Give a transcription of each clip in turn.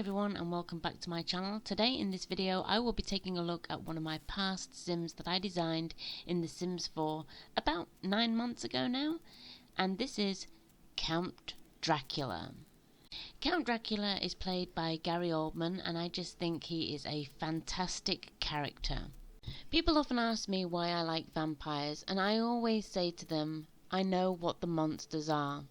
everyone and welcome back to my channel. Today in this video I will be taking a look at one of my past Sims that I designed in The Sims 4 about 9 months ago now, and this is Count Dracula. Count Dracula is played by Gary Oldman, and I just think he is a fantastic character. People often ask me why I like vampires, and I always say to them, I know what the monsters are.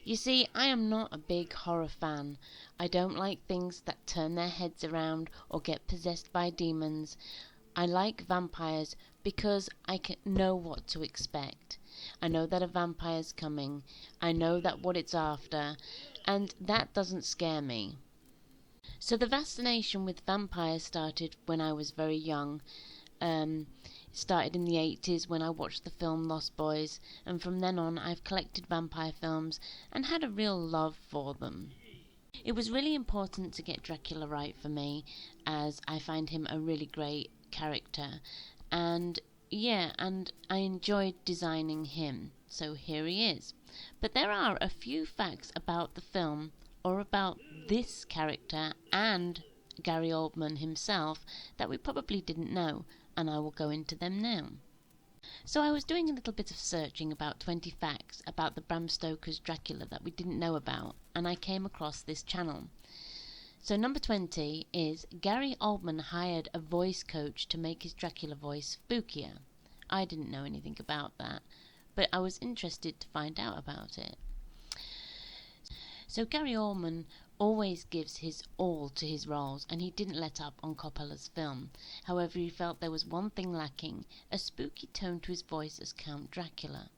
You see, I am not a big horror fan. I don't like things that turn their heads around or get possessed by demons. I like vampires because I can know what to expect. I know that a vampire's coming. I know that what it's after, and that doesn't scare me. So the fascination with vampires started when I was very young. Started in the 80s when I watched the film Lost Boys, and from then on I've collected vampire films and had a real love for them. It was really important to get Dracula right for me, as I find him a really great character, and I enjoyed designing him, so here he is. But there are a few facts about the film, or about this character and Gary Oldman himself, that we probably didn't know, and I will go into them now. So I was doing a little bit of searching about 20 facts about the Bram Stoker's Dracula that we didn't know about, and I came across this channel. So number 20 is Gary Oldman hired a voice coach to make his Dracula voice spookier. I didn't know anything about that, but I was interested to find out about it. So Gary Oldman always gives his all to his roles, and he didn't let up on Coppola's film. However, he felt there was one thing lacking, a spooky tone to his voice as Count Dracula.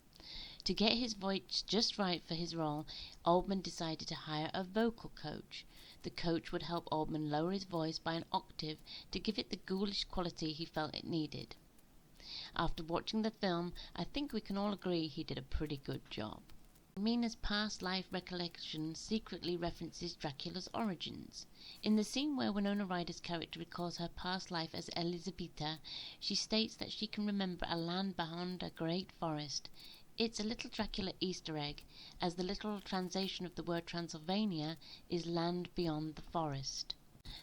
To get his voice just right for his role, Oldman decided to hire a vocal coach. The coach would help Oldman lower his voice by an octave to give it the ghoulish quality he felt it needed. After watching the film, I think we can all agree he did a pretty good job. Mina's past life recollection secretly references Dracula's origins. In the scene where Winona Ryder's character recalls her past life as Elisabetta, she states that she can remember a land beyond a great forest. It's a little Dracula Easter egg, as the literal translation of the word Transylvania is land beyond the forest.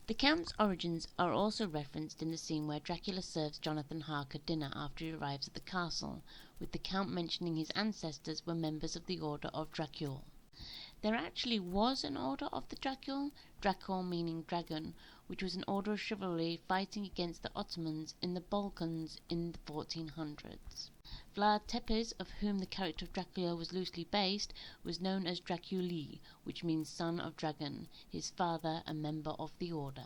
The Count's origins are also referenced in the scene where Dracula serves Jonathan Harker dinner after he arrives at the castle, with the Count mentioning his ancestors were members of the Order of Dracula. There actually was an Order of the Dracula, Dracul meaning dragon, which was an order of chivalry fighting against the Ottomans in the Balkans in the 1400s. Vlad Tepes, of whom the character of Dracula was loosely based, was known as Draculi, which means son of dragon, his father a member of the order.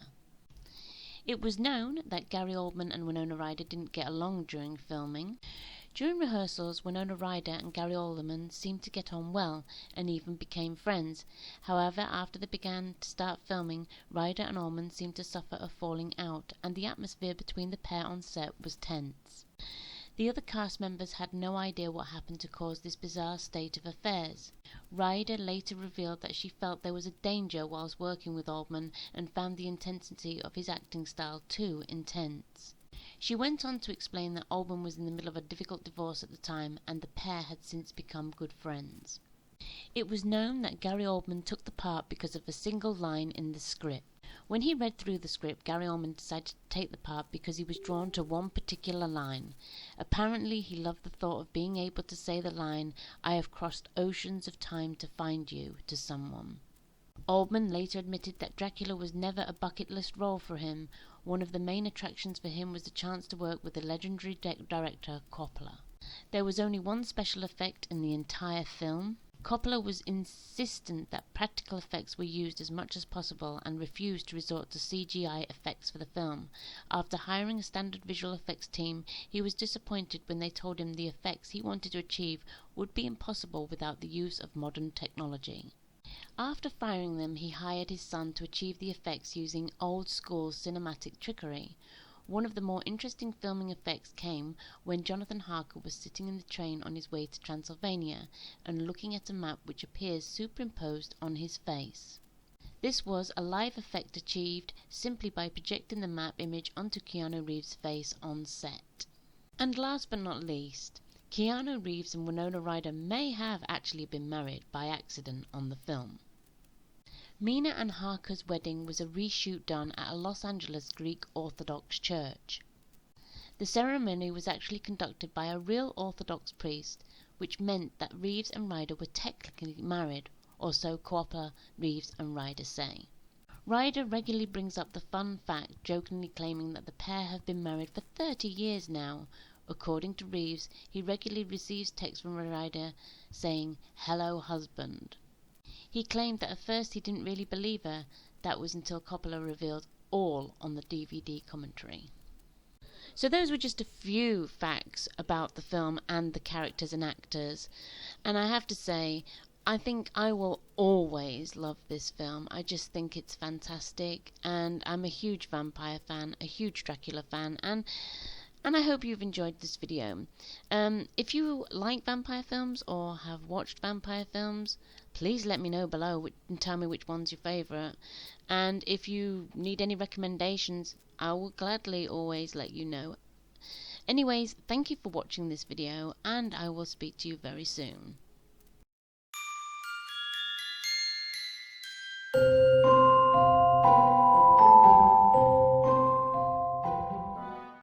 It was known that Gary Oldman and Winona Ryder didn't get along during filming. During rehearsals, Winona Ryder and Gary Oldman seemed to get on well and even became friends. However, after they began to start filming, Ryder and Oldman seemed to suffer a falling out, and the atmosphere between the pair on set was tense. The other cast members had no idea what happened to cause this bizarre state of affairs. Ryder later revealed that she felt there was a danger whilst working with Oldman and found the intensity of his acting style too intense. She went on to explain that Oldman was in the middle of a difficult divorce at the time, and the pair had since become good friends. It was known that Gary Oldman took the part because of a single line in the script. When he read through the script, Gary Oldman decided to take the part because he was drawn to one particular line. Apparently, he loved the thought of being able to say the line, "I have crossed oceans of time to find you," to someone. Oldman later admitted that Dracula was never a bucket list role for him. One of the main attractions for him was the chance to work with the legendary director Coppola. There was only one special effect in the entire film. Coppola was insistent that practical effects were used as much as possible and refused to resort to CGI effects for the film. After hiring a standard visual effects team, he was disappointed when they told him the effects he wanted to achieve would be impossible without the use of modern technology. After firing them, he hired his son to achieve the effects using old-school cinematic trickery. One of the more interesting filming effects came when Jonathan Harker was sitting in the train on his way to Transylvania and looking at a map which appears superimposed on his face. This was a live effect achieved simply by projecting the map image onto Keanu Reeves' face on set. And last but not least, Keanu Reeves and Winona Ryder may have actually been married by accident on the film. Mina and Harker's wedding was a reshoot done at a Los Angeles Greek Orthodox church. The ceremony was actually conducted by a real Orthodox priest, which meant that Reeves and Ryder were technically married, or so Coppola, Reeves and Ryder say. Ryder regularly brings up the fun fact, jokingly claiming that the pair have been married for 30 years now. According to Reeves, he regularly receives texts from Ryder saying, "Hello, husband." He claimed that at first he didn't really believe her. That was until Coppola revealed all on the DVD commentary. So those were just a few facts about the film and the characters and actors. And I have to say, I think I will always love this film. I just think it's fantastic. And I'm a huge vampire fan, a huge Dracula fan. And I hope you've enjoyed this video. If you like vampire films or have watched vampire films, please let me know below and tell me which one's your favourite. And if you need any recommendations, I will gladly always let you know. Anyways, thank you for watching this video, and I will speak to you very soon.